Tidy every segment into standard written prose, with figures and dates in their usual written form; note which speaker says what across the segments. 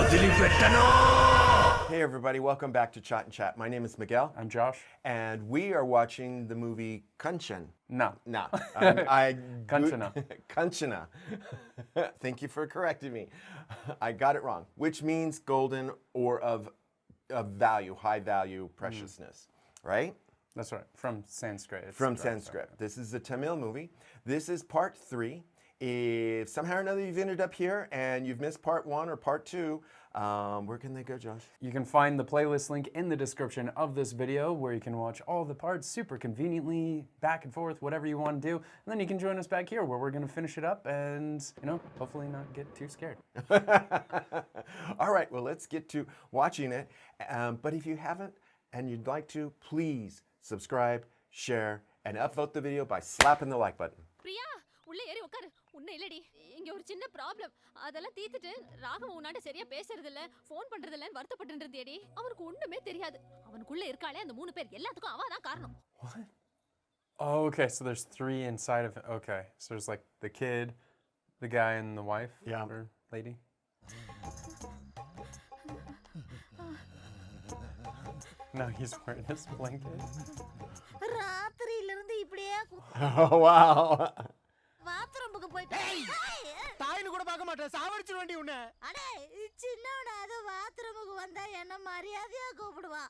Speaker 1: Hey everybody, welcome back to ChaatNChat. My name is Miguel.
Speaker 2: I'm Josh.
Speaker 1: And we are watching the movie Kanchana.
Speaker 2: No.
Speaker 1: Kanchana. Kanchana. Thank you for correcting me. I got it wrong. Which means golden or of value, high value, preciousness. Right?
Speaker 2: That's right. From Sanskrit.
Speaker 1: From Sanskrit. This is a Tamil movie. This is part 3. If somehow or another you've ended up here and you've missed part 1 or part 2, where can they go, Josh?
Speaker 2: You can find the playlist link in the description of this video where you can watch all the parts super conveniently, back and forth, whatever you want to do. And then you can join us back here where we're going to finish it up and, hopefully not get too scared.
Speaker 1: All right, well, let's get to watching it. But if you haven't and you'd like to, please subscribe, share, and upvote the video by slapping the like button.
Speaker 3: Priya, ulle eri ukkar. Unna illadi. Inga oru chinna problem. Adella teethittu Raghava unnaada seriya pesuradilla, phone pandradilla nu varthapattirundiyadi. Avanukku onnume theriyadu. Avanukulla irkaale and 3 per ellathukkum ava dhaan kaaranam.
Speaker 2: What? Oh, okay, so there's 3 inside of it. Okay, so there's like the kid, the guy, and the wife?
Speaker 1: Yeah.
Speaker 2: Or lady? No, he's wearing his blanket.
Speaker 3: ராத்திரியிலிருந்து இப்படியே
Speaker 1: Oh, wow.
Speaker 3: பாத்ரூமுக்கு போயிட்டு
Speaker 4: தாயின்னு கூட பார்க்க மாட்டேன் சாவடிச்சிர வேண்டி உன்னை
Speaker 3: அடே சின்னவனா அது பாத்ரூமுக்கு வந்தா என்ன மரியாதையா கூப்பிடுவான்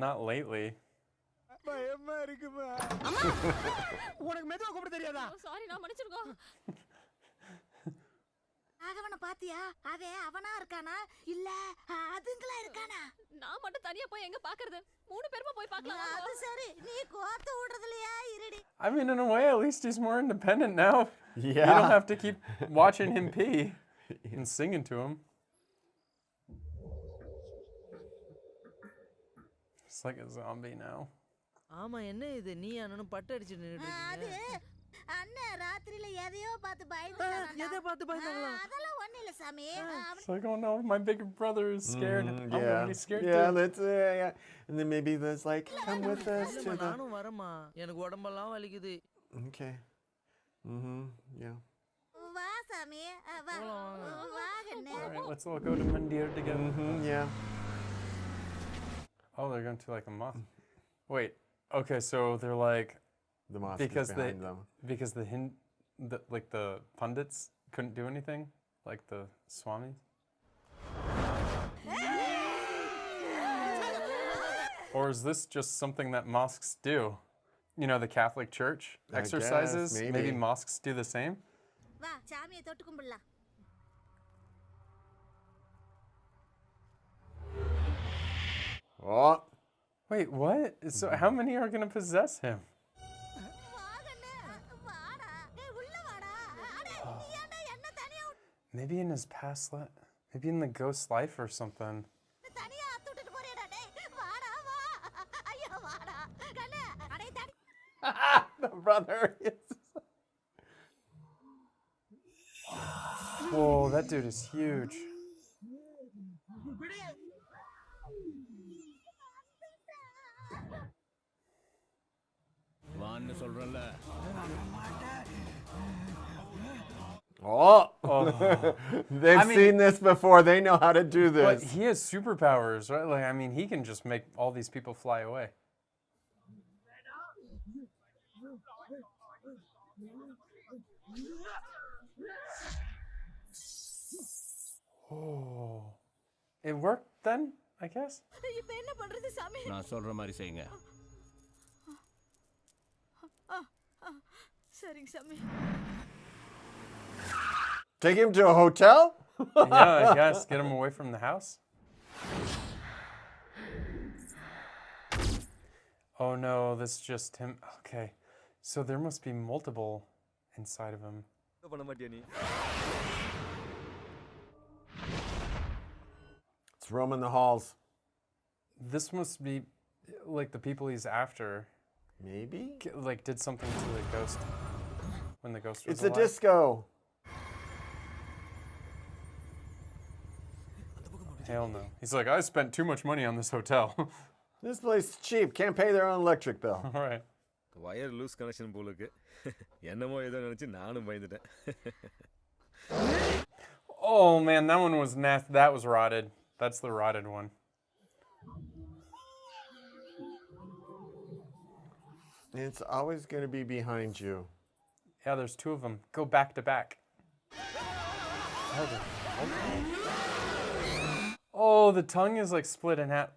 Speaker 2: Not lately.
Speaker 4: பயமா இருக்குமா உனக்கு மெதுவா கூப்பிட தெரியாதா
Speaker 3: சாரி நான் மன்னிச்சிருக்கோ ராகவனை பாத்தியா அவனா இருக்கானா இல்ல அதுங்களா இருக்கானா நான் மட்டும் தனியா போய் எங்க பாக்குறது 3 பேருமா போய் பார்க்கலாம் அது சரி நீ கோத்து விடுறதுலயா இருடி
Speaker 2: I mean, in a way, at least he's more independent now.
Speaker 1: Yeah.
Speaker 2: You don't have to keep watching him pee and singing to him. It's like a zombie now.
Speaker 4: ஆமா என்ன இது நீ அண்ணனும் பட்டு அடிச்சு நின்னுட்டு
Speaker 3: அது
Speaker 4: இருக்கீங்க
Speaker 3: அண்ணே ராத்திரில எதையோ பார்த்து பயந்துட்டானே
Speaker 4: எதை பார்த்து பயந்தாங்களா
Speaker 3: அதெல்லாம் ஒண்ணு இல்ல சாமி
Speaker 2: It's like, oh no, my big brother is scared. I'm gonna be scared
Speaker 1: Yeah,
Speaker 2: too.
Speaker 1: let's, yeah. And then maybe there's like, come with us to the...
Speaker 4: நானும் வரமா எனக்கு உடம்பெல்லாம் வலிக்குது
Speaker 1: Okay. Yeah.
Speaker 3: வா சாமி வா வா கண்ணே
Speaker 2: All right, let's all go to Mandir together.
Speaker 1: Yeah.
Speaker 2: Oh, they're going to like a mosque. Wait, okay, so they're like,
Speaker 1: The mosque
Speaker 2: because
Speaker 1: is behind them.
Speaker 2: the pundits couldn't do anything, like the swamis. Or is this just something that mosques do? You know, the Catholic Church
Speaker 1: I
Speaker 2: exercises.
Speaker 1: guess, maybe.
Speaker 2: Maybe mosques do the same.
Speaker 3: வா சாமியை தொட்டு கும்பிடலாம்
Speaker 1: Oh.
Speaker 2: Wait, what? So how many are going to possess him?
Speaker 3: வா கண்ணே வாடா டேய் உள்ள வாடா அடே நீ ஏன்டா என்ன தனியா
Speaker 2: Maybe in his past life, maybe in the ghost life or something.
Speaker 3: தனியா அத்துட்டு போறியடா டேய் வாடா வா ஐயா வாடா கண்ணே அடே தடி
Speaker 1: The brother is...
Speaker 2: Whoa, that dude is huge.
Speaker 5: வான்னு சொல்றல
Speaker 1: Oh.
Speaker 2: Oh.
Speaker 1: They've
Speaker 2: I mean-
Speaker 1: seen this before. They know how to do
Speaker 2: But
Speaker 1: this.
Speaker 2: he has superpowers, right? Like, I mean, he can just make all these people fly away. Oh. It worked then, I guess?
Speaker 3: இப்ப என்ன பண்றது சாமி
Speaker 5: நான் சொல்ற மாதிரி செய்யுங்க
Speaker 3: சரிங்க சாமி
Speaker 1: Take him to a hotel?
Speaker 2: Yeah, I guess. Get him away from the house. Oh no, this is just him. Okay. So there must be multiple inside of him.
Speaker 4: பண்ண மாட்டியா நீ
Speaker 1: It's roaming the halls.
Speaker 2: This must be like the people he's after.
Speaker 1: Maybe?
Speaker 2: Like did something to the ghost when the ghost was
Speaker 1: It's a
Speaker 2: alive.
Speaker 1: disco.
Speaker 2: Hell no. He's like, I spent too much money on this hotel.
Speaker 1: This place is cheap. Can't pay their own electric bill.
Speaker 2: All right.
Speaker 6: Wire loose connection போல இருக்கு என்னமோ ஏதோ நினைச்சு நானும் பயந்துட்டேன்
Speaker 2: Oh man, that one was nasty. That was rotted. That's the rotted one.
Speaker 1: It's always going to be behind you.
Speaker 2: Yeah, there's two of them. Go back to back. Oh, the tongue is like split in half.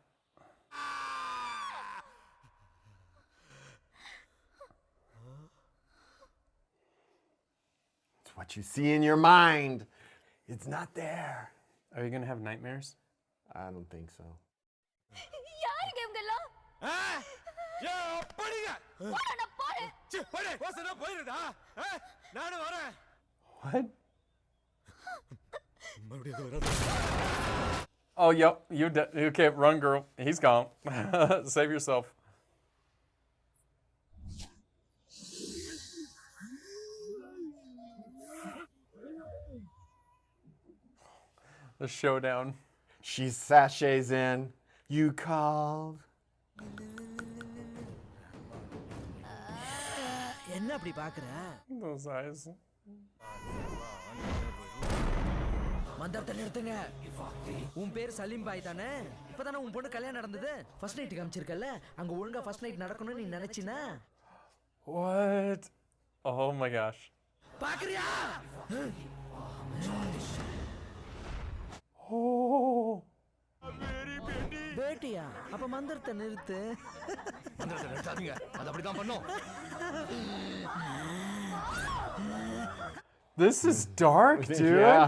Speaker 1: It's what you see in your mind. It's not there.
Speaker 2: Are you gonna have nightmares?
Speaker 1: I don't think so.
Speaker 3: யாருங்க இவங்க எல்லாம்? போடா, போடு.
Speaker 2: What? Oh, yep. You can't run, girl. He's gone. Save yourself. The showdown.
Speaker 1: She sachets in. You called.
Speaker 4: என்ன அப்படி பாக்குற?
Speaker 2: Those eyes.
Speaker 4: மந்தத்தை நிறுத்துங்க. உன் பேர் சலீம் பாய் தானே? இப்பதானே உன் பொண்ணு கல்யாணம் நடந்தது? ஃபர்ஸ்ட் நைட் காமிச்சிருக்கல? அங்க ஒழுங்கா ஃபர்ஸ்ட் நைட் நடக்கணும்னு நீ நினைச்சினா?
Speaker 2: What? Oh my gosh.
Speaker 4: பாக்குறியா?
Speaker 2: Oh.
Speaker 4: பேட்டியா? அப்ப மந்தத்தை நிறுத்து.
Speaker 5: மந்திரத்தை நிறுத்தாதீங்க. அது அப்படிதான் பண்ணும்.
Speaker 2: This is dark, dude.
Speaker 1: Yeah.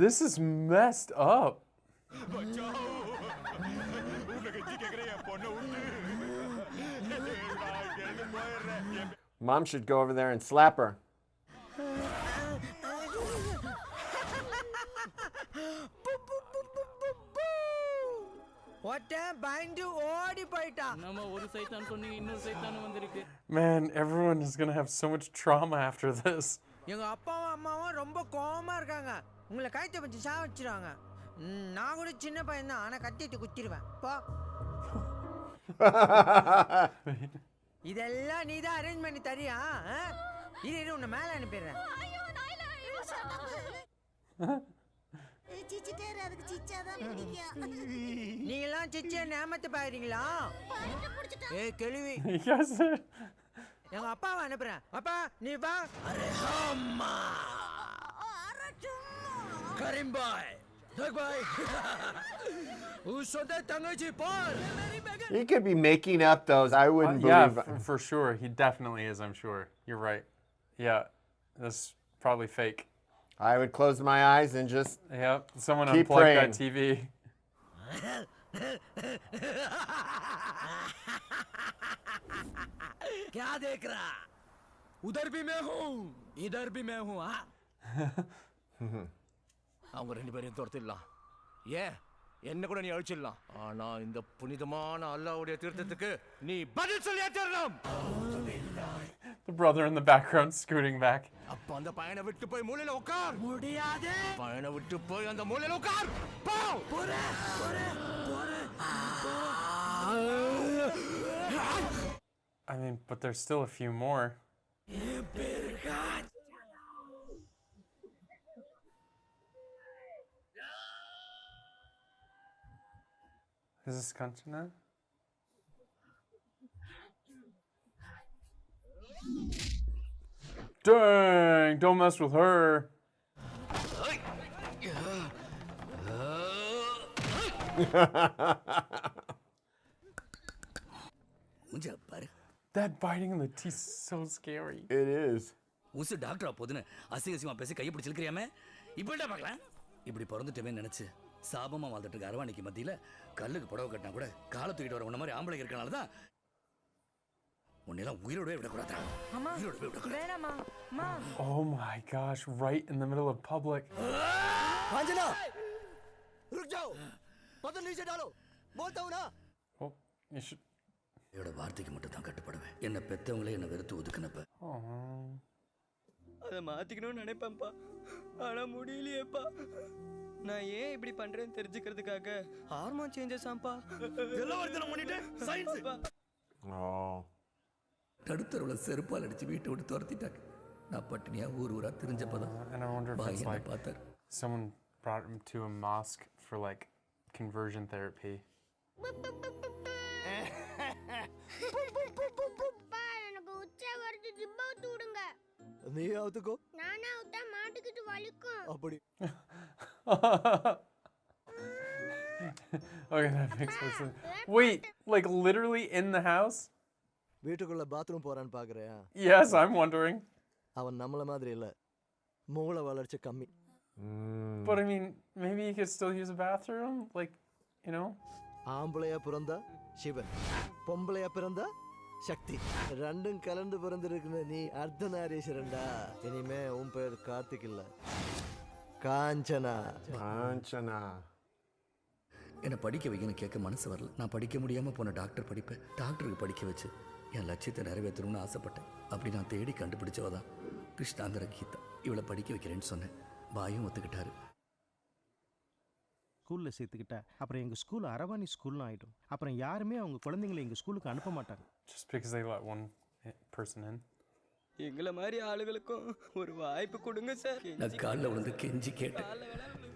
Speaker 2: This is messed up.
Speaker 1: Mom should go over there and slap her.
Speaker 4: ஒட்ட பயந்து ஓடி போயிட்டா.
Speaker 7: நம்ம ஒரு சைத்தான் சொன்னீங்க இன்னொரு சைத்தான் வந்திருக்கு.
Speaker 2: Man, everyone is gonna have so much trauma after this.
Speaker 4: எங்க அப்பாவும் அம்மாவும் ரொம்ப கோவமா இருக்காங்க. உங்களை கைத்த வச்சு சாவச்சிருவாங்க. நான் கூட சின்ன பையன் தான், ஆனா கத்திட்டு குத்திடுவேன். போ. இதெல்லாம் நீ தான் அரேஞ்ச் பண்ணி தரியா? இரு உன்னை மேல அனுப்பிடுறேன்.
Speaker 3: ஐயோ, நான் இல்ல. ஐயோ,
Speaker 8: சிச்சிட்டாரு அதுக்கு சிச்சாதான் பிடிக்கும்.
Speaker 4: நீங்களாம் சிச்சியை நேமத்து பாக்குறீங்களா? ஏய் கேள்வி.
Speaker 2: Yes.
Speaker 4: எங்க அப்பாவை அனுப்புறேன். அப்பா நீ வா. அரே அம்மா. கரீம் பாய். தேக் பாய். உசோதே தங்கச்சி பார்.
Speaker 1: He could be making up those. I wouldn't
Speaker 2: Yeah,
Speaker 1: believe.
Speaker 2: for sure. He definitely is, I'm sure. You're right. Yeah, this is probably fake.
Speaker 1: I would close my eyes and just.
Speaker 2: Yep, someone
Speaker 1: Keep
Speaker 2: unplugged
Speaker 1: praying.
Speaker 2: that TV.
Speaker 5: क्या देख रहा? उधर भी मैं हूँ, इधर भी मैं हूँ. அவங்க ரெண்டு பேரையும் துரத்திடலாம். ஏன் என்ன கூட நீ அழிச்சிடலாம். ஆனா இந்த புனிதமான அல்லாஹ்வுடைய தீர்த்தத்துக்கு நீ பதில் சொல்லியே தரணும்.
Speaker 2: The brother in the background scooting back.
Speaker 5: அப்ப அந்த பையனை விட்டு போய் மூலையில உட்கார். முடியாது. பையனை விட்டு போய் அந்த மூலையில உட்கார். போ. போறேன்.
Speaker 2: I mean, but there's still a few more. Is this Kanchana? Dang, don't mess with her.
Speaker 5: முஞ்ச பாரு.
Speaker 2: That biting in the teeth is so scary.
Speaker 1: It is.
Speaker 5: உசு டாக்டரா போதுன்னு அசிங்கமா பேசி கையை பிடிச்சி இழுக்கிறியாமே. இப்படிடா பார்க்கலாம். இப்படி பிறந்துட்டமே நினைச்சு சாபமா வாழ்ந்துட்டு இருக்க அரவாணிக்கு மத்தியில கல்லுக்கு புடவை கட்டினா கூட காலை தூக்கிட்டு வர உன்ன மாதிரி ஆம்பளை இருக்கனால தான் உன்னையெல்லாம் உயிரோடவே விடக்கூடாது. உயிரோடவே விடக்கூடாது.
Speaker 2: Oh my gosh, right in the middle of public.
Speaker 5: Kanchana रुक जाओ. बदल नीचे डालो. बोलता हूं ना.
Speaker 2: Oh, you should.
Speaker 5: என்னோட வார்த்தைக்கு மட்டும் தான் கட்டுப்படுவேன். என்ன பெத்தவங்களே என்ன வெறுத்து ஒதுக்குனப்ப.
Speaker 9: அதை மாத்திக்கணும்னு நினைப்பேன்ப்பா, ஆனா முடியலையேப்பா. நான் ஏன் இப்படி பண்றேன்னு தெரிஞ்சுக்கிறதுக்காக ஹார்மோன் சேஞ்சஸ் ஆம்பா.
Speaker 5: இதெல்லாம் ஒருத்தரம் பண்ணிட்டு சயின்ஸ்.
Speaker 1: Oh.
Speaker 5: நடுத்தரவுல செருப்பால் அடிச்சு வீட்டை விட்டு துரத்திட்டாங்க. நான் பட்டினியா ஊர் ஊரா தெரிஞ்சப்பதான்
Speaker 2: And I wonder if it's like
Speaker 5: பார்த்தார்.
Speaker 2: someone brought him to a mosque for like conversion therapy.
Speaker 8: அப்பா எனக்கு உச்சா வருது ஜிப்பா தூடுங்க
Speaker 9: நீ அவுத்துக்கோ
Speaker 8: நானா விட்டா மாட்டுக்கிட்டு வலிக்கும்
Speaker 9: அப்படி
Speaker 2: Okay, that makes more sense. Wait, like literally in the house?
Speaker 9: வீட்டுக்குள்ள பாத்ரூம் போறான்னு பாக்குறியா
Speaker 2: Yes, I'm wondering.
Speaker 9: அவன் நம்மள மாதிரி இல்ல மூளை வளர்ச்சி கம்மி
Speaker 2: But I mean, maybe he could still use a bathroom? Like, you know?
Speaker 9: ஆம்பளையா பிறந்தா சிவன் பொம்பளையா பிறந்தா சக்தி ரெண்டும் கலந்து பிறந்திருக்குன்னு நீ அர்த்தநாரீஸ்வரன்டா இனிமே உன் பேர் கார்த்திக் இல்ல காஞ்சனா
Speaker 1: Kanchana.
Speaker 5: என்னை படிக்க வைக்கணும் கேட்க மனசு வரல. நான் படிக்க முடியாமல் போன டாக்டர் படிப்பை டாக்டருக்கு படிக்க வச்சு என் லட்சியத்தை நிறைவேற்றணும்னு ஆசைப்பட்டேன். அப்படி நான் தேடி கண்டுபிடிச்சவ தான் கிருஷ்ணாங்கிற கீதா. இவளை படிக்க வைக்கிறேன்னு சொன்னேன். பாயும் ஒத்துக்கிட்டாரு.
Speaker 10: ஸ்கூலில் சேர்த்துக்கிட்டா அப்புறம் எங்கள் ஸ்கூல் அரவாணி ஸ்கூல்னு ஆகிடும். அப்புறம் யாருமே அவங்க குழந்தைங்களை எங்கள் ஸ்கூலுக்கு அனுப்ப மாட்டாங்க.
Speaker 2: Just because they let one person in?
Speaker 9: எங்களை மாதிரி ஆளுகளுக்கும் ஒரு வாய்ப்பு கொடுங்க சார்
Speaker 5: நான் காலில் விழுந்து கெஞ்சி கேட்டேன்.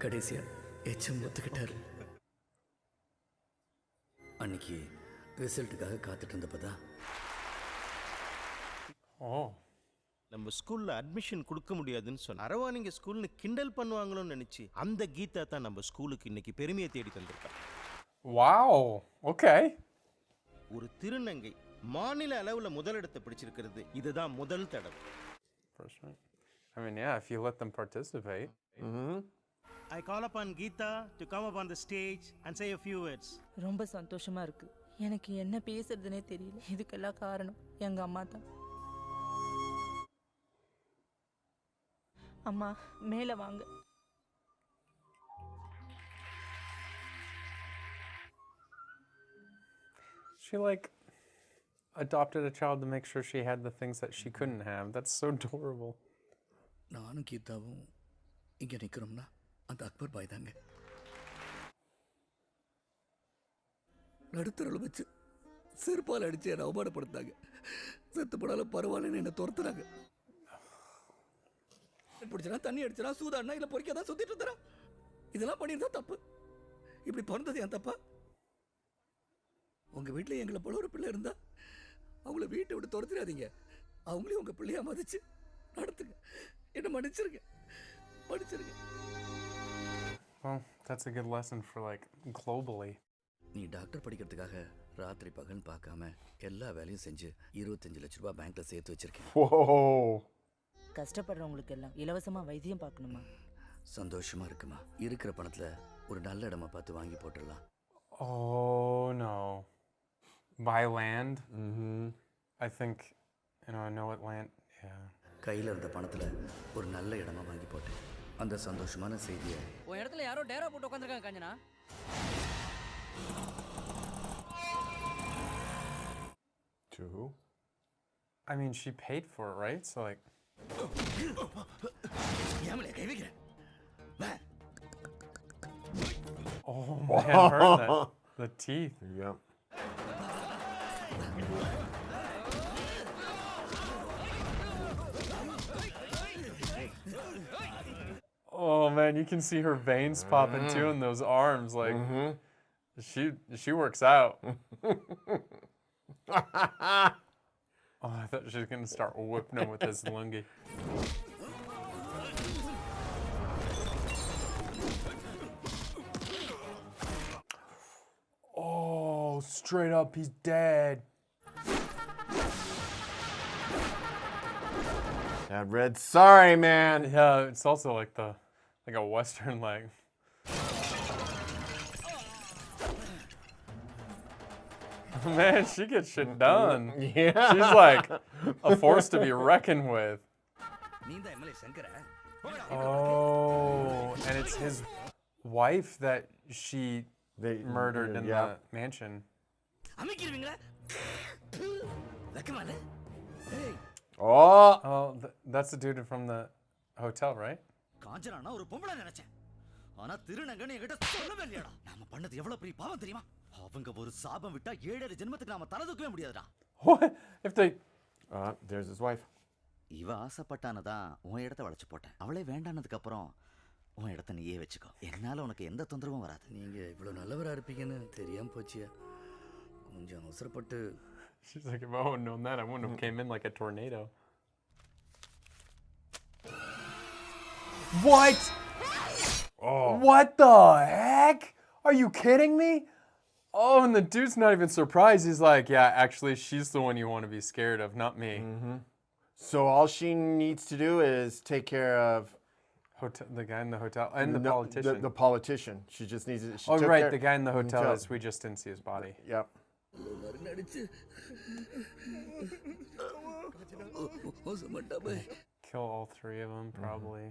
Speaker 5: கடைசியாக எச்சம் ஒத்துக்கிட்டாரு. அன்னைக்கு ரிசல்ட்டுக்காக காத்துட்டு இருந்தப்ப தான்
Speaker 2: Oh.
Speaker 10: நம்ம ஸ்கூலில் அட்மிஷன் கொடுக்க முடியாதுன்னு சொன்ன அரவாணிங்க ஸ்கூல்னு கிண்டல் பண்ணுவாங்களோன்னு நினச்சி அந்த கீதா தான் நம்ம ஸ்கூலுக்கு இன்னைக்கு பெருமையை தேடி தந்திருக்காங்க.
Speaker 2: Wow. Okay.
Speaker 10: ஒரு திருநங்கை மாநில அளவில் முதலிடத்தை பிடிச்சிருக்கிறது இதுதான் முதல் தடவை.
Speaker 2: First right. I mean, yeah, if you let them participate.
Speaker 10: I call upon Geeta to come up on the stage and say a few words.
Speaker 11: ரொம்ப சந்தோஷமா இருக்கு. எனக்கு என்ன பேசுறதுனே தெரியல. இதுக்கெல்லாம் காரணம் எங்க அம்மா தான். அம்மா மேலே வாங்க.
Speaker 2: She like adopted a child to make sure she had the things that she couldn't have. That's so adorable.
Speaker 5: நானும் கீதாவும் இங்கே நிற்கிறோம்னா அந்த அக்பர் பாய் தாங்க. நடுத்தரவில் வச்சு செருப்பால் அடித்து என்னை அவமானப்படுத்தாங்க. செத்து போனாலும் பரவாயில்லன்னு என்னை துரத்துறாங்க. பிடிச்சனா தண்ணி அடிச்சனா சூதாடினா இல்லை பொறிக்காதான் சுற்றிட்டு இருந்தா. இதெல்லாம் பண்ணியிருந்தா தப்பு. இப்படி பிறந்தது என் தப்பா? உங்கள் வீட்டில் எங்களை போல ஒரு பிள்ளை இருந்தா அவங்கள வீட்டை விட்டு துரத்திடாதீங்க. அவங்களையும் உங்கள் பிள்ளையா மதிச்சு நடத்துங்க. என்ன மன்னிச்சிருங்க.
Speaker 2: Well, that's a good lesson for like globally.
Speaker 5: நீ டாக்டர் படிக்கிறதுக்காக ராத்திரி பகல் பார்க்காம எல்லா வேலையும் செஞ்சு 25 லட்ச ரூபாய் பேங்க்ல சேர்த்து வச்சிருக்கேன்.
Speaker 1: Whoa.
Speaker 11: கஷ்டப்படுறவங்களுக்கு எல்லாம் இலவசமா வைத்தியம் பார்க்கணுமா?
Speaker 5: சந்தோஷமா இருக்குமா? இருக்கிற பணத்துல ஒரு நல்ல இடமா பார்த்து வாங்கி போட்டுடலாம்.
Speaker 2: Oh no. Buy land? I think, I know what land, yeah.
Speaker 5: கையில் இருந்த பணத்துல ஒரு நல்ல இடமா வாங்கி போட்டேன். அந்த சந்தோஷமான செய்தியை
Speaker 4: உன் இடத்துல யாரோ டேரா போட்டு உட்காந்துருக்காங்க Kanchana.
Speaker 1: To who?
Speaker 2: I mean, she paid for it, right? So like...
Speaker 5: ஏமலே கை வைக்கிறேன்.
Speaker 2: Oh man, hurt that. The teeth.
Speaker 1: Yep.
Speaker 2: Oh man, you can see her veins popping too in those arms. Like, she works out. Oh, I thought she was gonna start whipping him with this lungi. Oh, straight up, he's dead.
Speaker 1: That red, sorry, man.
Speaker 2: Yeah, it's also like a Western leg. Man, she gets shit done.
Speaker 1: Yeah.
Speaker 2: She's like a force to be reckoned with.
Speaker 5: நீ தான் MLA சங்கர.
Speaker 2: Oh, and it's his wife that she murdered in the mansion.
Speaker 5: அமைக்கிறீங்களா? லக்கமால. ஏய்,
Speaker 1: Oh.
Speaker 2: Oh, that's the dude from the hotel, right?
Speaker 5: காஞ்சனானா ஒரு பொம்பளை நினைச்சேன். ஆனா திருநங்கன்னு என்கிட்ட சொல்லவே இல்லையாடா. நாம பண்ணது எவ்வளவு பெரிய பாவம் தெரியுமா? அவங்க ஒரு சாபம் விட்டா 7 ஜென்மத்துக்கு நாம தலை தூக்கவே முடியாதுடா.
Speaker 2: What? If they...
Speaker 1: There's his wife.
Speaker 5: இவ ஆசைப்பட்டானதான் உன் இடத்த வளைச்சு போட்டேன். அவளே வேண்டானதுக்கு அப்புறம்
Speaker 12: உன் இடத்த நீயே வச்சுக்கோ. என்னால உனக்கு எந்த தொந்தரவும் வராது.
Speaker 5: நீங்கள் இவ்வளோ நல்லவராக இருப்பீங்கன்னு தெரியாமல் போச்சியா. கொஞ்சம் அவசரப்பட்டு.
Speaker 2: She's like, if I would have known that, I wouldn't have came in like a tornado. What?
Speaker 1: Oh.
Speaker 2: What the heck? Are you kidding me? Oh, and the dude's not even surprised. He's like, yeah, actually, she's the one you want to be scared of, not me.
Speaker 1: Mm-hmm. So all she needs to do is take care of
Speaker 2: the guy in the hotel and the politician.
Speaker 1: The politician. She just needs it.
Speaker 2: Oh, right. The guy in the hotel is, we just didn't see his body.
Speaker 1: Yep.
Speaker 2: Kill all three of them, probably.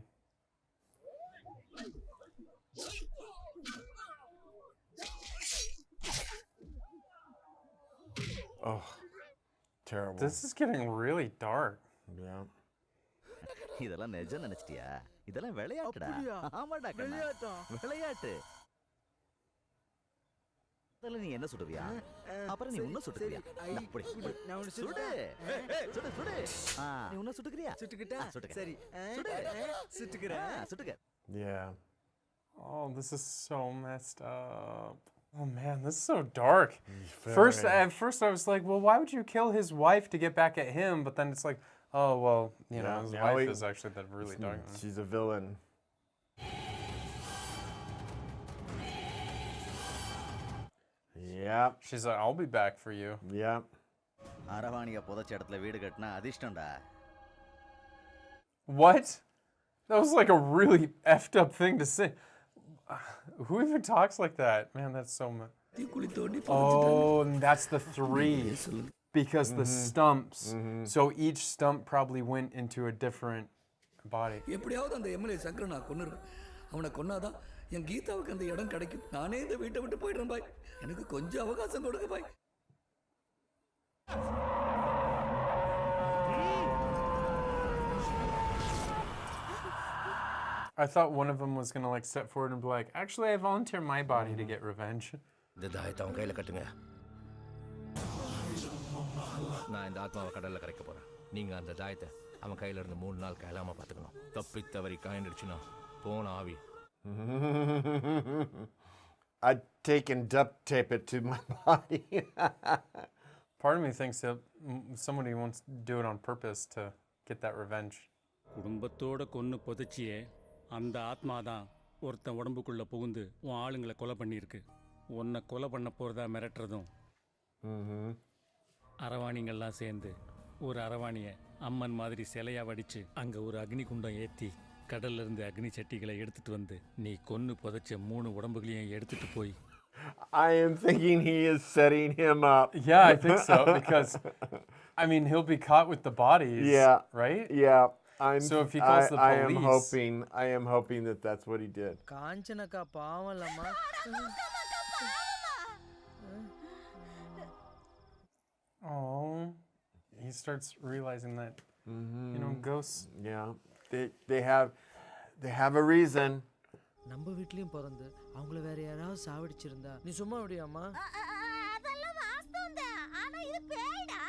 Speaker 1: Oh, terrible.
Speaker 2: This is getting really dark.
Speaker 1: Yeah.
Speaker 12: இதெல்லாம் நிஜம் நினைச்சிட்டியா? இதெல்லாம் விளையாட்டுடா. ஆமாடா கண்ணா. விளையாட்டு. அதெல்லாம் நீ என்ன சுடுவியா? அப்புறம் நீ இன்னும் சுட்டுக்கிறியா? அப்படி.
Speaker 9: நான் ஒன்னு
Speaker 12: சுடு. சுடு. நீ இன்னும் சுட்டுக்கிறியா?
Speaker 9: சுட்டுக்கிட்டா? சரி.
Speaker 12: சுடு.
Speaker 9: சுட்டுக்கிறேன்.
Speaker 12: சுட்டுக்க.
Speaker 1: Yeah.
Speaker 2: Oh, this is so messed up. Oh man, this is so dark. At first I was like, well, why would you kill his wife to get back at him? But then it's like, oh well, you know, his wife is actually the really dark one.
Speaker 1: She's a villain. Yep.
Speaker 2: She's like, I'll be back for you.
Speaker 1: Yep.
Speaker 12: அரவாணிய புதைச்ச இடத்துல வீடு கட்டினா அதிர்ஷ்டம்டா.
Speaker 2: What? That was like a really effed up thing to say. Who even talks like that? Man, that's so much. Oh, and that's the three. Because the stumps. So each stump probably went into a different body.
Speaker 5: எப்படியாவது அந்த MLA சங்கரை நான் கொன்னுறேன். அவனை கொன்னாதான் என் கீதாவுக்கு அந்த இடம் கிடைக்கும். நானே இந்த வீட்டை விட்டு போயிடுறேன் பாய். எனக்கு கொஞ்சம் அவகாசம் கொடுங்க பாய்.
Speaker 2: I thought one of them was going to like step forward and be like, actually, I volunteer my body to get revenge.
Speaker 5: இந்த தாயத்தை அவன் கையில் கட்டுங்க.
Speaker 13: நான் இந்த ஆத்மாவை கடல்ல கரைக்க போறேன். நீங்க அந்த தாயத்தை அவன் கையில இருந்து 3 நாள் கையிலாம பாத்துக்கணும். தப்பி தவறி காயண்டிடுச்சுன்னா போன ஆவி.
Speaker 1: I'd take and duct tape it to my body.
Speaker 2: Part of me thinks that somebody wants to do it on purpose to get that revenge.
Speaker 7: குடும்பத்தோட கொன்னு புதைச்சியே அந்த ஆத்மா தான் ஒருத்தன் உடம்புக்குள்ள புகுந்து உன் ஆளுங்களை கொலை பண்ணியிருக்கு. உன்னை கொலை பண்ண போறதா மிரட்டுறதும். அரவாணிங்கெல்லாம் சேர்ந்து ஒரு அரவாணிய அம்மன் மாதிரி சிலையா வடிச்சு அங்க ஒரு அக்னி குண்டம் ஏத்தி கடல்ல இருந்து அக்னி சட்டிகளை எடுத்துட்டு வந்து நீ கொன்னு புதைச்ச 3 உடம்புகளையும் எடுத்துட்டு போய்.
Speaker 1: I am thinking he is setting him up.
Speaker 2: Yeah, I think so, because I mean he'll be caught with the bodies.
Speaker 1: Yeah.
Speaker 2: Right?
Speaker 1: Yeah.
Speaker 2: So if he calls the police,
Speaker 1: I am hoping that that's what he did.
Speaker 9: காஞ்சனக்கா பாவம்லம்மா.
Speaker 2: oh, he starts realizing that you know ghosts.
Speaker 1: Yeah. They have a reason.
Speaker 9: நம்ம வீட்லயும் பிறந்து அவங்கள வேற யாராவது சாவடிச்சிருந்தா நீ சும்மா விடியாமா?
Speaker 3: அதெல்லாம் வாஸ்தவம்தான். ஆனா இது பேய்டா.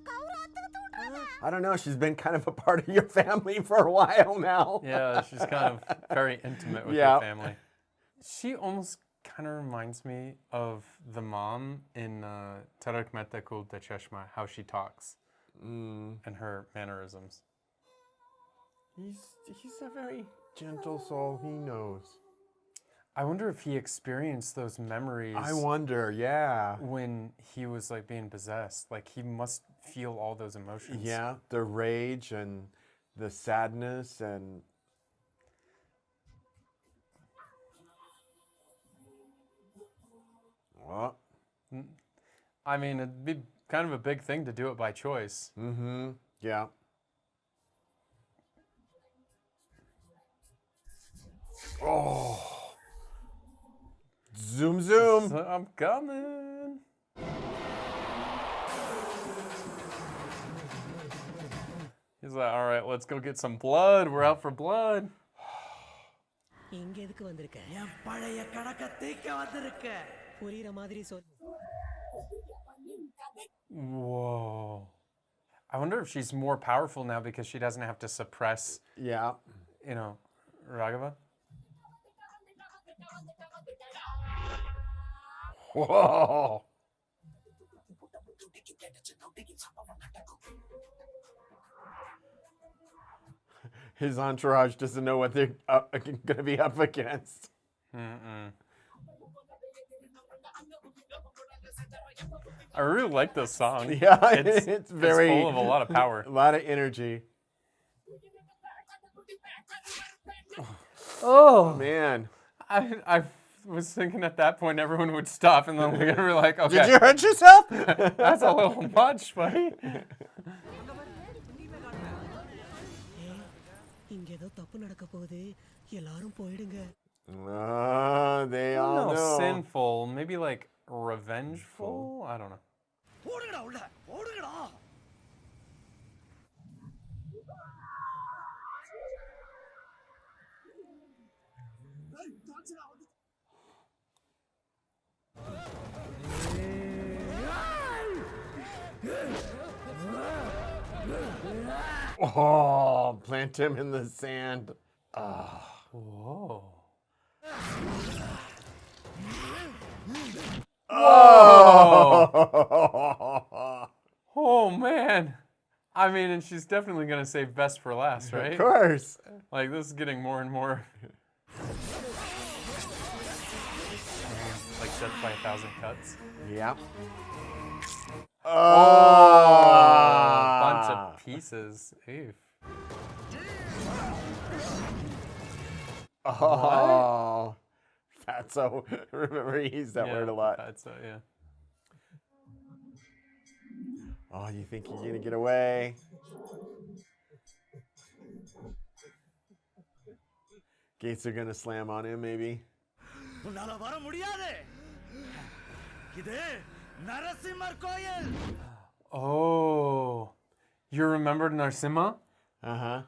Speaker 3: கௌரவத்துக்கு தூண்டுறதா.
Speaker 1: I don't know. She's been kind of a part of your family for a while now.
Speaker 2: Yeah, she's kind of very intimate with your family. She almost kind of reminds me of the mom in Tarak Mehta Ka Ulta Chashma, how she talks and her mannerisms.
Speaker 1: He's a very gentle soul. He knows.
Speaker 2: I wonder if he experienced those memories.
Speaker 1: I wonder, yeah.
Speaker 2: When he was like being possessed, like he must feel all those emotions.
Speaker 1: Yeah, the rage and the sadness and. Well,
Speaker 2: I mean, it'd be kind of a big thing to do it by choice.
Speaker 1: Yeah. Oh. Zoom.
Speaker 2: So I'm coming. He's like, all right, let's go get some blood. We're out for blood.
Speaker 9: இங்க எதுக்கு வந்திருக்க? என் பழைய கணக்க தீக்க வந்திருக்க. புரியுற மாதிரி சொல்.
Speaker 2: Whoa. I wonder if she's more powerful now because she doesn't have to suppress,
Speaker 1: Yeah.
Speaker 2: you know, Raghava.
Speaker 1: Whoa. His entourage doesn't know what they're going to be up against.
Speaker 2: I really like this song.
Speaker 1: Yeah, it's very
Speaker 2: full of a lot of power.
Speaker 1: A lot of energy.
Speaker 2: Oh
Speaker 1: man,
Speaker 2: I was thinking at that point everyone would stop, and then we're gonna be like, okay,
Speaker 1: did you hurt yourself?
Speaker 2: That's a little much, buddy.
Speaker 1: They all
Speaker 2: No,
Speaker 1: know.
Speaker 2: sinful, maybe like revengeful. I don't know.
Speaker 1: Oh, plant him in the sand.
Speaker 2: Whoa.
Speaker 1: Oh.
Speaker 2: Oh man. I mean, and she's definitely gonna save best for last, right?
Speaker 1: Of course.
Speaker 2: Like this is getting more and more like death by 1,000 cuts.
Speaker 1: Yep.
Speaker 2: Oh, bunch of pieces. Oof.
Speaker 1: Oh, fatso. Remember, he used that word a lot.
Speaker 2: Fatso, yeah.
Speaker 1: Oh, you think you're gonna get away? Gates are gonna slam on him, maybe.
Speaker 2: Oh, you remembered Narasimha?
Speaker 1: Uh-huh.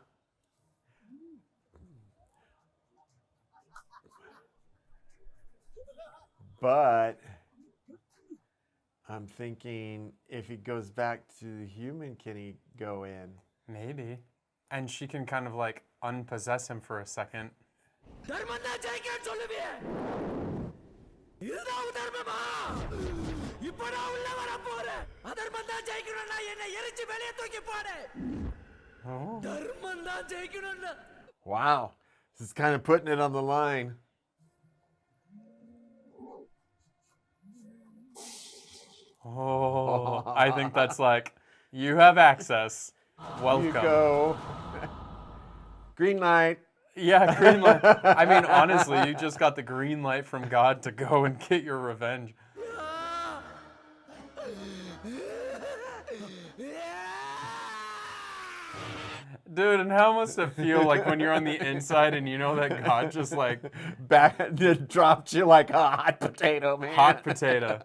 Speaker 1: But I'm thinking if he goes back to the human, can he go in?
Speaker 2: Maybe. And she can kind of like unpossess him for a second. Oh.
Speaker 1: Wow. This is kind of putting it on the line.
Speaker 2: Oh, I think that's like, you have access. Welcome.
Speaker 1: You go. Green light.
Speaker 2: Yeah, green light. I mean, honestly, you just got the green light from God to go and get your revenge. Dude, and how must it feel like when you're on the inside and you know that God just like
Speaker 1: dropped you like a hot potato, man.
Speaker 2: Hot potato.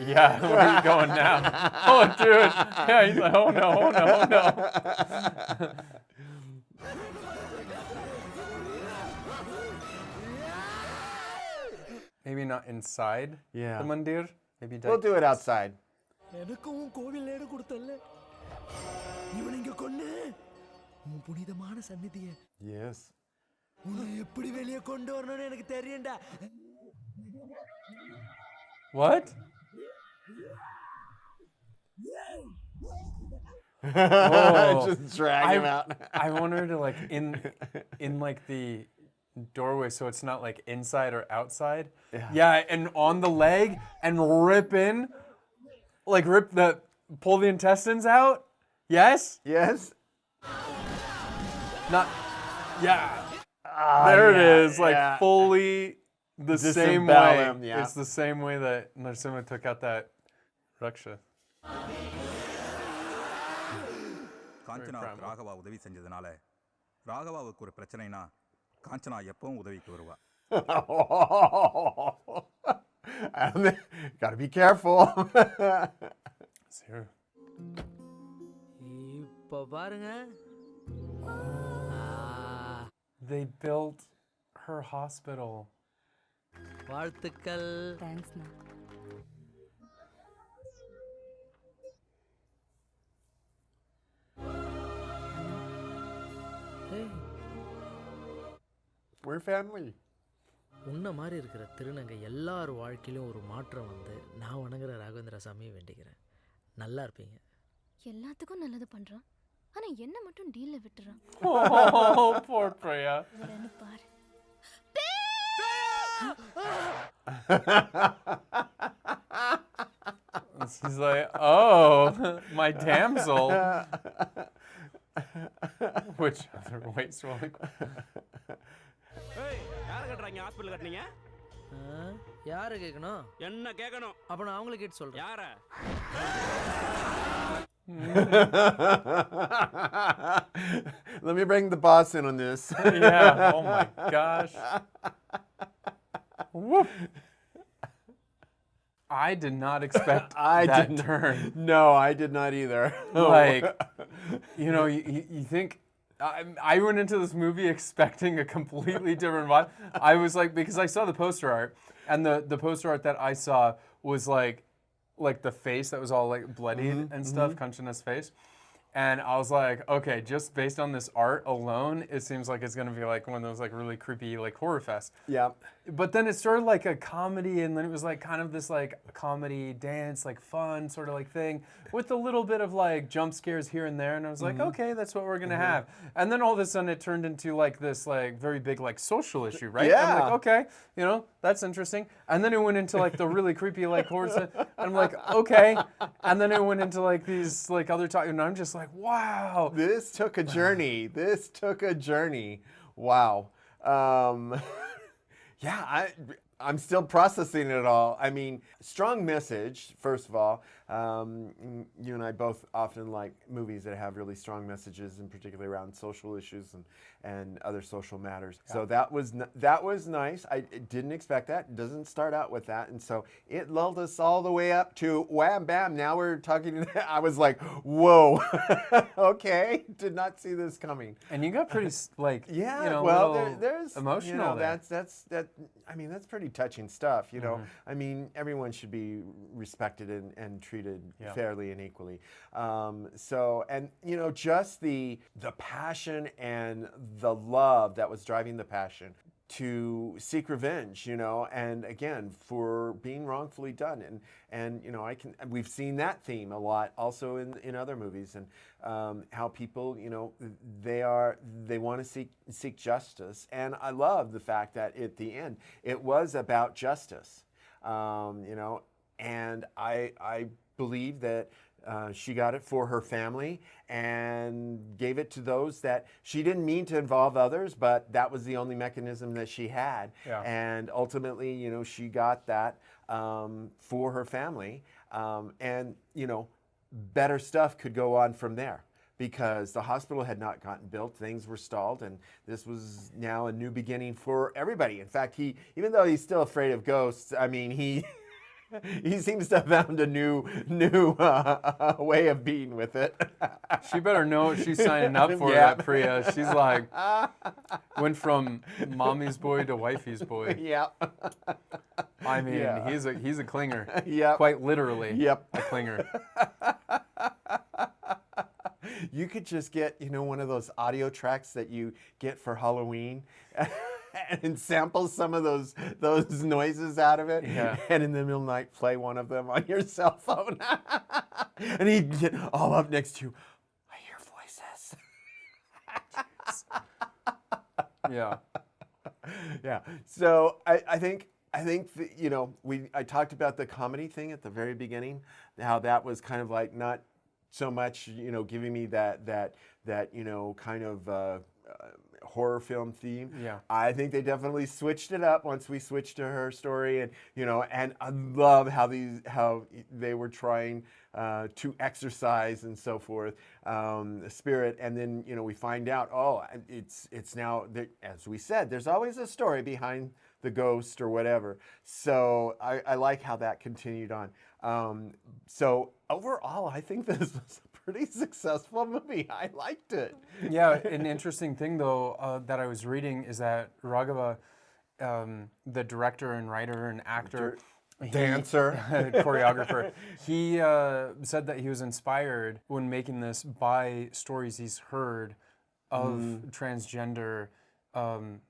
Speaker 2: Yeah, where are you going now? Oh, dude. Yeah, he's like, oh no, oh no, oh no. Maybe not inside the mandir. Maybe
Speaker 1: we'll do it outside. Yes.
Speaker 2: What?
Speaker 1: Just drag him out.
Speaker 2: I want her to like in like the doorway, so it's not like inside or outside. Yeah, and on the leg and rip in, like pull the intestines out. Yes.
Speaker 1: Yes.
Speaker 2: Not. Yeah. There it is, like fully the same way.
Speaker 1: Him, yeah.
Speaker 2: It's the same way that Narasimha took out that Raksha.
Speaker 14: Kanchana Raghava உதவி செஞ்சதுனால ராகவாவுக்கு ஒரு பிரச்சனைனா காஞ்சனா எப்பவும் உதவிக்கு வருவா.
Speaker 1: Gotta be careful.
Speaker 2: Sure.
Speaker 4: இப்போ பாருங்க.
Speaker 2: They built her hospital.
Speaker 4: வாழ்த்துக்கள்.
Speaker 11: Thanks, man.
Speaker 1: We're family.
Speaker 4: உன்ன மாதிரி இருக்கிற திருநங்கை எல்லார் வாழ்க்கையிலும் ஒரு மாற்றம் வந்து நான் வணங்குற ராகவேந்திர சாமியை வேண்டிக்கிறேன். நல்லா இருப்பீங்க.
Speaker 3: எல்லாத்துக்கும் நல்லது பண்றான், ஆனா என்ன மட்டும் டீல்ல விட்டுறான்.
Speaker 2: Oh, poor Priya.
Speaker 3: வரேன்னு பாரு.
Speaker 2: She's like, oh, my damsel. Which other way swelling?
Speaker 15: யாரை கட்டுறாங்க? ஹாஸ்பிட்டல் கட்டுனீங்க?
Speaker 4: யாரை கேட்கணும்?
Speaker 15: என்ன கேட்கணும்?
Speaker 4: அப்ப நான் அவங்களை கேட்டு சொல்றேன்.
Speaker 15: யாரை?
Speaker 1: Let me bring the boss in on this.
Speaker 2: Yeah, oh my gosh. Whoop. I did not expect that turn.
Speaker 1: No, I did not either.
Speaker 2: Like, you know, you think, I went into this movie expecting a completely different vibe. I was like, because I saw the poster art, and the poster art that I saw was like the face that was all like bloodied and stuff, Kanchana's face. And I was like, okay, just based on this art alone, it seems like it's going to be like one of those like really creepy like horror fests.
Speaker 1: Yeah.
Speaker 2: But then it started like a comedy, and then it was like kind of this like comedy dance, like fun sort of like thing with a little bit of like jump scares here and there. And I was like, okay, that's what we're going to have. And then all of a sudden it turned into like this like very big like social issue, right?
Speaker 1: Yeah.
Speaker 2: I'm like, okay, you know, that's interesting. And then it went into like the really creepy like horror stuff. And I'm like, okay. And then it went into like these like other talk, and I'm just like, wow.
Speaker 1: This took a journey. This took a journey. Wow. Yeah, I'm still processing it all. I mean, strong message, first of all. You and I both often like movies that have really strong messages, and particularly around social issues and other social matters. Yeah. So that was nice. I didn't expect that. It doesn't start out with that. And so it lulled us all the way up to wham, bam, now we're talking. I was like, whoa, okay. Did not see this coming.
Speaker 2: And you got pretty like,
Speaker 1: yeah,
Speaker 2: you know,
Speaker 1: well, there's
Speaker 2: emotional.
Speaker 1: You know, I mean, that's pretty touching stuff, you know. I mean, everyone should be respected and treated fairly and equally. So, and, you know, just the passion and the love that was driving the passion to seek revenge, you know, and again, for being wrongfully done. And you know, we've seen that theme a lot also in other movies, and how people, you know, they want to seek justice. And I love the fact that at the end, it was about justice, you know, and I believe that she got it for her family and gave it to those that she didn't mean to involve others, but that was the only mechanism that she had.
Speaker 2: Yeah.
Speaker 1: And ultimately, you know, she got that for her family. And, you know, better stuff could go on from there, because the hospital had not gotten built, things were stalled, and this was now a new beginning for everybody. In fact, even though he's still afraid of ghosts, I mean, he seems to have found a new way of being with it.
Speaker 2: She better know what she's signing up for, that Priya. She's like, went from mommy's boy to wifey's boy.
Speaker 1: Yeah.
Speaker 2: I mean, he's a clinger.
Speaker 1: Yeah.
Speaker 2: Quite literally.
Speaker 1: Yep.
Speaker 2: A clinger.
Speaker 1: You could just get, you know, one of those audio tracks that you get for Halloween and sample some of those noises out of it.
Speaker 2: Yeah.
Speaker 1: And in the middle of the night, play one of them on your cell phone. And he'd get all up next to you. I hear voices.
Speaker 2: Yeah.
Speaker 1: Yeah. So I think that, you know, I talked about the comedy thing at the very beginning, how that was kind of like not so much, you know, giving me that you know, kind of horror film theme.
Speaker 2: Yeah.
Speaker 1: I think they definitely switched it up once we switched to her story, and you know, and I love how they were trying to exercise and so forth the spirit, and then you know we find out, oh, it's now that, as we said, there's always a story behind the ghost or whatever. So I like how that continued on. So overall, I think this was a pretty successful movie. I liked it.
Speaker 2: Yeah, an interesting thing though that I was reading is that Raghava, the director and writer and actor,
Speaker 1: dancer,
Speaker 2: choreographer, he said that he was inspired when making this by stories he's heard of transgender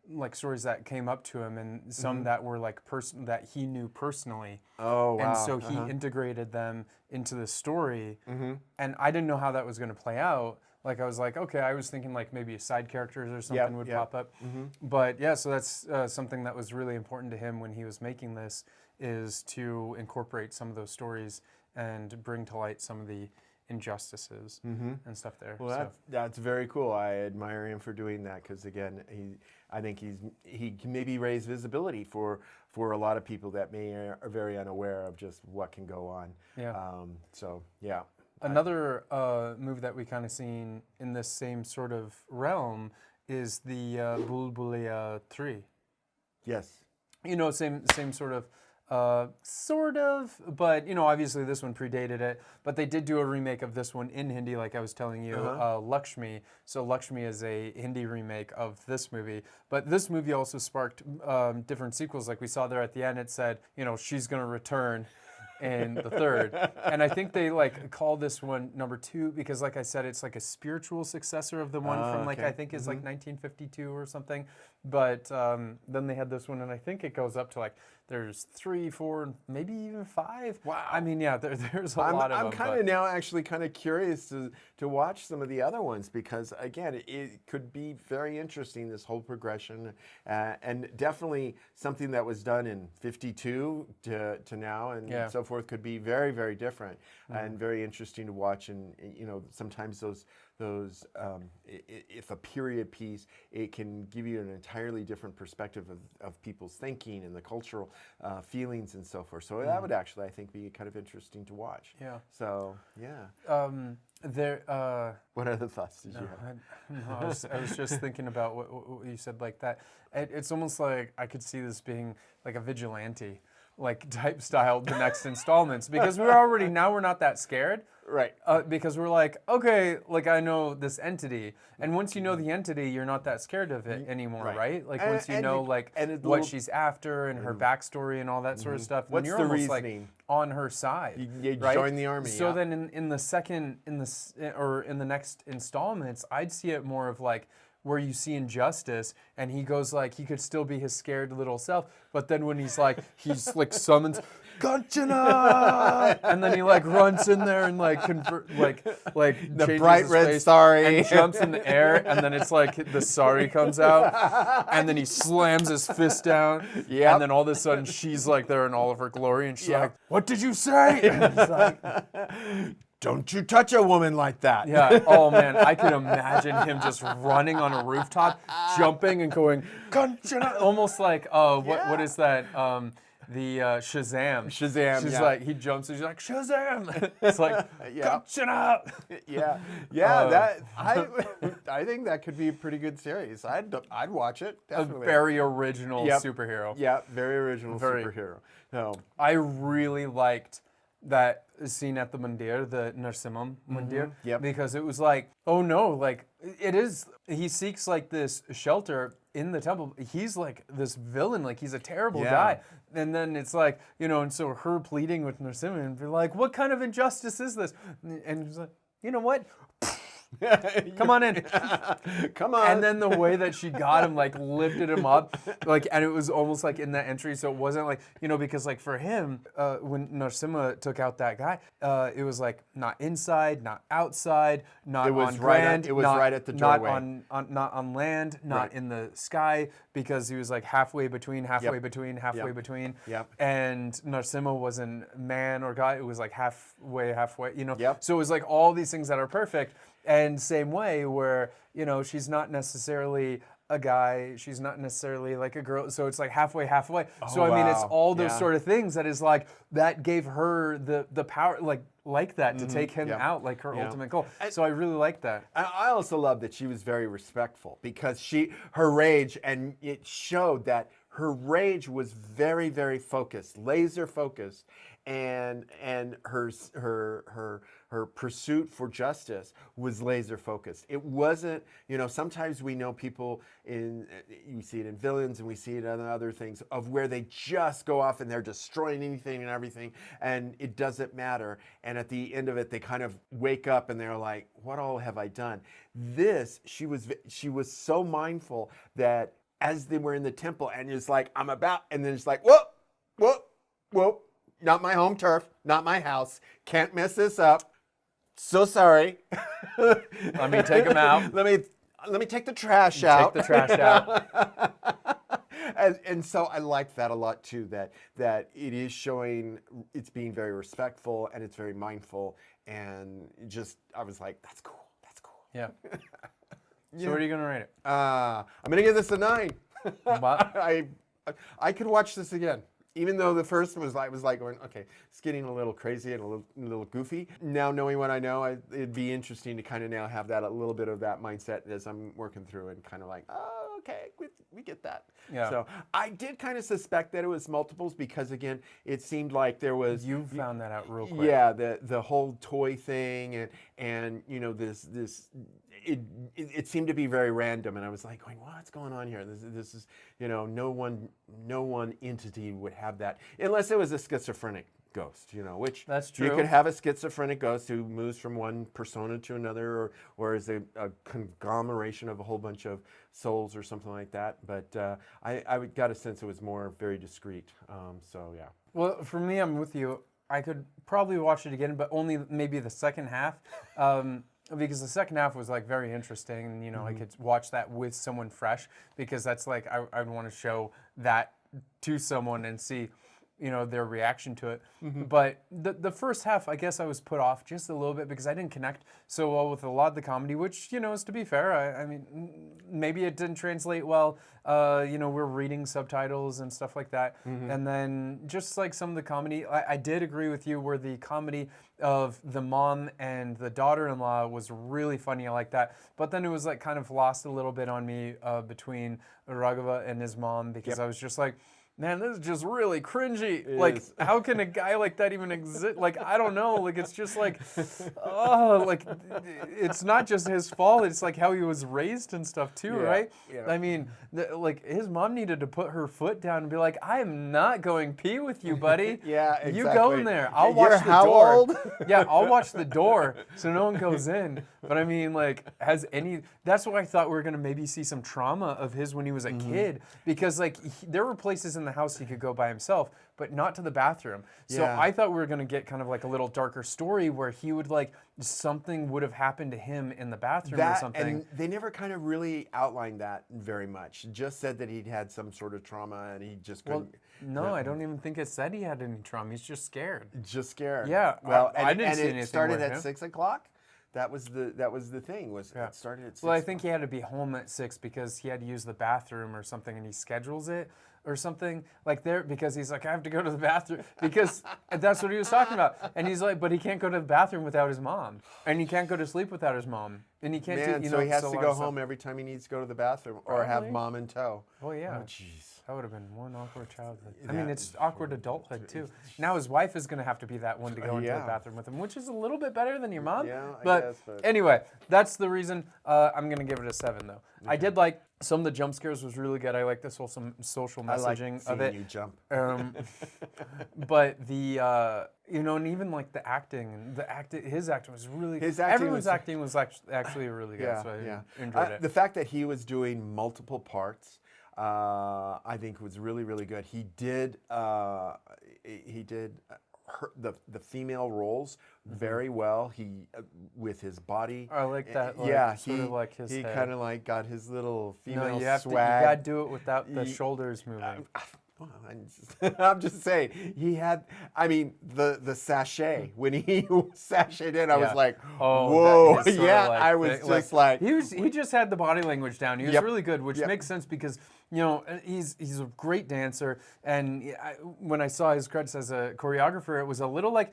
Speaker 2: like stories that came up to him, and some that were like that he knew personally.
Speaker 1: Oh, wow.
Speaker 2: And so he integrated them into the story, and I didn't know how that was going to play out. Like I was like, okay, I was thinking like maybe side characters or something would pop up. But yeah, so that's something that was really important to him when he was making this, is to incorporate some of those stories and bring to light some of the injustices and stuff there.
Speaker 1: Well, that's very cool. I admire him for doing that, because again, I think he can maybe raise visibility for a lot of people that are very unaware of just what can go on. So yeah.
Speaker 2: Another movie that we kind of seen in this same sort of realm is the Bulbulia 3.
Speaker 1: Yes.
Speaker 2: You know, same sort of, but you know, obviously this one predated it. But they did do a remake of this one in Hindi, like I was telling you, Laxmii. So Laxmii is a Hindi remake of this movie. But this movie also sparked different sequels. Like we saw there at the end, it said, you know, she's gonna return in the third. And I think they like call this one number 2 because, like I said, it's like a spiritual successor of the one from like, I think is like 1952 or something. But then they had this one, and I think it goes up to like, there's 3, 4, maybe even 5.
Speaker 1: Wow.
Speaker 2: I mean, yeah, there's a lot of them.
Speaker 1: I'm kind of now actually kind of curious to watch some of the other ones, because again, it could be very interesting, this whole progression, and definitely something that was done in 52 to now and so forth could be very, very different and very interesting to watch. And you know, sometimes those if a period piece, it can give you an entirely different perspective of people's thinking and the cultural feelings and so forth. So that would actually, I think, be kind of interesting to watch.
Speaker 2: Yeah.
Speaker 1: So yeah. What other thoughts did you have?
Speaker 2: No, I was just thinking about what you said like that. It's almost like I could see this being like a vigilante, like type style, the next installments, because we're not that scared.
Speaker 1: Right.
Speaker 2: Because we're like, okay, like I know this entity, and once you know the entity, you're not that scared of it anymore, right? Like once you know what she's after and her backstory and all that sort of stuff, then you're almost like on her side.
Speaker 1: You
Speaker 2: right?
Speaker 1: join the army.
Speaker 2: So then in the next installments, I'd see it more of like where you see injustice, and he goes like, he could still be his scared little self, but then when he's like summons Kanchana, and then he like runs in there and like
Speaker 1: the bright red sari
Speaker 2: and jumps in the air, and then it's like the sari comes out, and then he slams his fist down, and then all of a sudden she's like there in all of her glory, and she's like, "What did you say?" And he's like,
Speaker 1: "Don't you touch a woman like that."
Speaker 2: Yeah. Oh man, I can imagine him just running on a rooftop, jumping and going, Kanchana, almost like what is that? The Shazam.
Speaker 1: Shazam.
Speaker 2: She's like, he jumps and she's like, Shazam. It's like, Kanchana.
Speaker 1: That I think that could be a pretty good series. I'd watch it. Definitely.
Speaker 2: A very original superhero.
Speaker 1: Yeah, very original superhero. So
Speaker 2: I really liked that scene at the mandir, the Narsimham mandir, because it was like, oh no, like he seeks like this shelter in the temple. He's like this villain, like he's a terrible guy. And then it's like, you know, and so her pleading with Narsimha and be like, what kind of injustice is this? And he's like, you know what? Come on in.
Speaker 1: Come on.
Speaker 2: And then the way that she got him, like lifted him up, like, and it was almost like in that entry, so it wasn't like, you know, because like for him, when Narsimha took out that guy, it was like not inside, not outside, not on land,
Speaker 1: right at the doorway.
Speaker 2: Not on land, not in the sky, because he was like halfway between.
Speaker 1: Yep.
Speaker 2: And Narsimha wasn't man or God, it was like halfway, you know. Yep. So it was like all these things that are perfect. And same way where, you know, she's not necessarily a guy, she's not necessarily like a girl, so it's like halfway. So I mean, it's all those sort of things that is like, that gave her the power, like that, to take him out, like her ultimate goal. So I really like that.
Speaker 1: I also love that she was very respectful, because her rage, and it showed that her rage was very, very focused, laser focused, and her pursuit for justice was laser focused. It wasn't, sometimes we know people you see it in villains and we see it in other things of where they just go off and they're destroying anything and everything and it doesn't matter. And at the end of it, they kind of wake up and they're like, what all have I done? This, she was so mindful that as they were in the temple and it's like, I'm about, and then it's like, whoa, not my home turf, not my house, can't mess this up. So sorry.
Speaker 2: Let me take them out.
Speaker 1: Let me take the trash out.
Speaker 2: Take the trash out.
Speaker 1: And so I liked that a lot too, that it is showing it's being very respectful and it's very mindful and just, I was like, that's cool.
Speaker 2: Yeah. So what are you going to rate it?
Speaker 1: I'm going to give this a 9.
Speaker 2: What?
Speaker 1: I could watch this again. Even though the first was like going, okay, it's getting a little crazy and a little goofy. Now knowing what I know, it'd be interesting to kind of now have that a little bit of that mindset as I'm working through and kind of like, oh, okay, we get that.
Speaker 2: Yeah.
Speaker 1: So I did kind of suspect that it was multiples because again, it seemed like there was.
Speaker 2: You found that out real quick.
Speaker 1: Yeah, the whole toy thing and this. It seemed to be very random, and I was like, going, what's going on here? This is, no one entity would have that unless it was a schizophrenic ghost, which
Speaker 2: that's true.
Speaker 1: You could have a schizophrenic ghost who moves from one persona to another, or is a conglomeration of a whole bunch of souls or something like that. But I got a sense it was more very discreet. So yeah.
Speaker 2: Well, for me, I'm with you. I could probably watch it again, but only maybe the second half. Because the second half was like very interesting, and I could watch that with someone fresh because that's like I'd want to show that to someone and see, their reaction to it. But the first half, I guess I was put off just a little bit because I didn't connect so well with a lot of the comedy, which is to be fair. I mean, maybe it didn't translate well. We're reading subtitles and stuff like that, and then just like some of the comedy, I did agree with you where the comedy of the mom and the daughter-in-law was really funny. I like that. But then it was like kind of lost a little bit on me between Raghava and his mom because I was just like, man, this is just really cringy. Like, how can a guy like that even exist? Like, I don't know. Like, it's just like, it's not just his fault. It's like how he was raised and stuff too, right?
Speaker 1: Yeah.
Speaker 2: I mean, his mom needed to put her foot down and be like, I am not going pee with you, buddy.
Speaker 1: Yeah, exactly.
Speaker 2: You go in there. I'll watch the
Speaker 1: how
Speaker 2: door.
Speaker 1: old?
Speaker 2: Yeah, I'll watch the door so no one goes in. But I mean, that's why I thought we were going to maybe see some trauma of his when he was a kid. Because there were places in the house he could go by himself, but not to the bathroom. So I thought we were going to get kind of like a little darker story where he would something would have happened to him in the bathroom or something.
Speaker 1: And they never kind of really outlined that very much. Just said that he'd had some sort of trauma and he just couldn't.
Speaker 2: No, I don't even think it said he had any trauma. He's just scared.
Speaker 1: Just scared.
Speaker 2: Yeah.
Speaker 1: Well,
Speaker 2: I didn't see
Speaker 1: it
Speaker 2: anything
Speaker 1: started
Speaker 2: with
Speaker 1: at
Speaker 2: him.
Speaker 1: 6 o'clock. That was the thing. It started at 6.
Speaker 2: Well, I think he had to be home at 6 because he had to use the bathroom or something, and he schedules it or something because he's like, I have to go to the bathroom because that's what he was talking about. And he's like, but he can't go to the bathroom without his mom, and he can't go to sleep without his mom, and he can't.
Speaker 1: So he has to go home every time he needs to go to the bathroom or have mom in tow.
Speaker 2: Oh yeah.
Speaker 1: Oh jeez.
Speaker 2: That would have been one awkward childhood. I mean, it's awkward adulthood too. Now his wife is going to have to be that one to go into the bathroom with him, which is a little bit better than your mom.
Speaker 1: Yeah, I
Speaker 2: but
Speaker 1: guess, but
Speaker 2: anyway, that's the reason I'm going to give it a 7 though. Okay. I did like some of the jump scares was really good. I like this whole some social messaging
Speaker 1: I like
Speaker 2: of it.
Speaker 1: You jump.
Speaker 2: But the and even like the acting, his acting was really. Everyone's acting was actually really good. So I enjoyed it.
Speaker 1: The fact that he was doing multiple parts. I think was really, really good. He did the female roles very well. He with his body.
Speaker 2: I like that.
Speaker 1: He
Speaker 2: head.
Speaker 1: kind of got his little female swag.
Speaker 2: You got to do it without the shoulders moving.
Speaker 1: Well, I'm just saying he had. I mean, the sachet when he sashayed in, I was like, whoa, I was just like
Speaker 2: he just had the body language down. He was really good, which makes sense because he's a great dancer. And when I saw his credits as a choreographer, it was a little like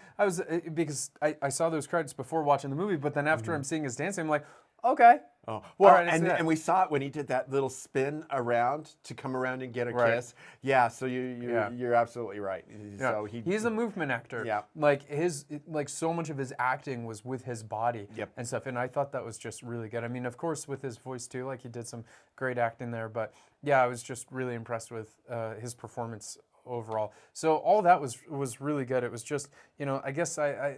Speaker 2: because I saw those credits before watching the movie, but then after I'm seeing his dancing, I'm like, okay,
Speaker 1: Oh, well,
Speaker 2: right, let's do that.
Speaker 1: and we saw it when he did that little spin around to come around and get a
Speaker 2: Right.
Speaker 1: kiss. Yeah, so you're absolutely right.
Speaker 2: Yeah.
Speaker 1: So
Speaker 2: He's a movement actor.
Speaker 1: Yeah.
Speaker 2: Like so much of his acting was with his body
Speaker 1: Yep.
Speaker 2: and stuff. And I thought that was just really good. I mean, of course, with his voice too, like he did some great acting there. But yeah, I was just really impressed with his performance overall. So all that was really good. It was just, I guess I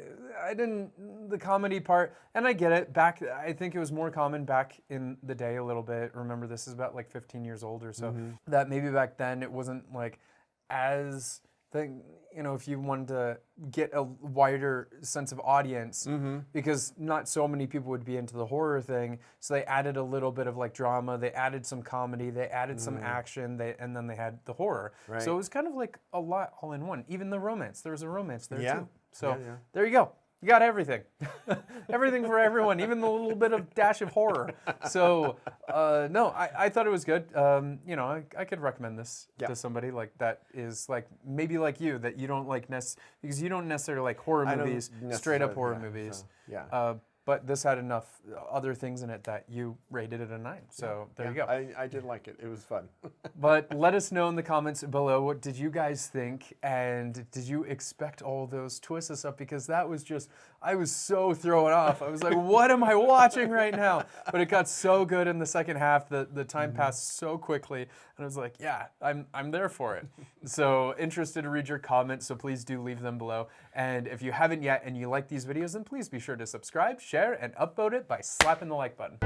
Speaker 2: didn't, the comedy part, and I get it, I think it was more common back in the day a little bit. Remember, this is about like 15 years old or so, that maybe back then it wasn't like as, if you wanted to get a wider sense of audience, because not so many people would be into the horror thing, so they added a little bit of like drama, they added some comedy, they added some action, and then they had the horror.
Speaker 1: Right.
Speaker 2: So it was kind of like a lot all in one. Even the romance, there was a romance there
Speaker 1: Yeah.
Speaker 2: too. So
Speaker 1: Yeah.
Speaker 2: there you go. You got everything. Everything for everyone, even the little bit of dash of horror. So, no, I thought it was good. I could recommend this to somebody like that is like, maybe like you, that you don't like because you don't necessarily like horror
Speaker 1: I don't
Speaker 2: movies, straight up
Speaker 1: necessarily-
Speaker 2: horror
Speaker 1: yeah,
Speaker 2: movies.
Speaker 1: so, yeah.
Speaker 2: But this had enough other things in it that you rated it a 9. So there you go.
Speaker 1: I did like it. It was fun.
Speaker 2: But let us know in the comments below, what did you guys think? And did you expect all those twists and stuff? Because that was just, I was so thrown off. I was like, what am I watching right now? But it got so good in the second half. The time passed so quickly. And I was like, yeah, I'm there for it. So interested to read your comments, so please do leave them below. And if you haven't yet and you like these videos, then please be sure to subscribe, share, and upvote it by slapping the like button.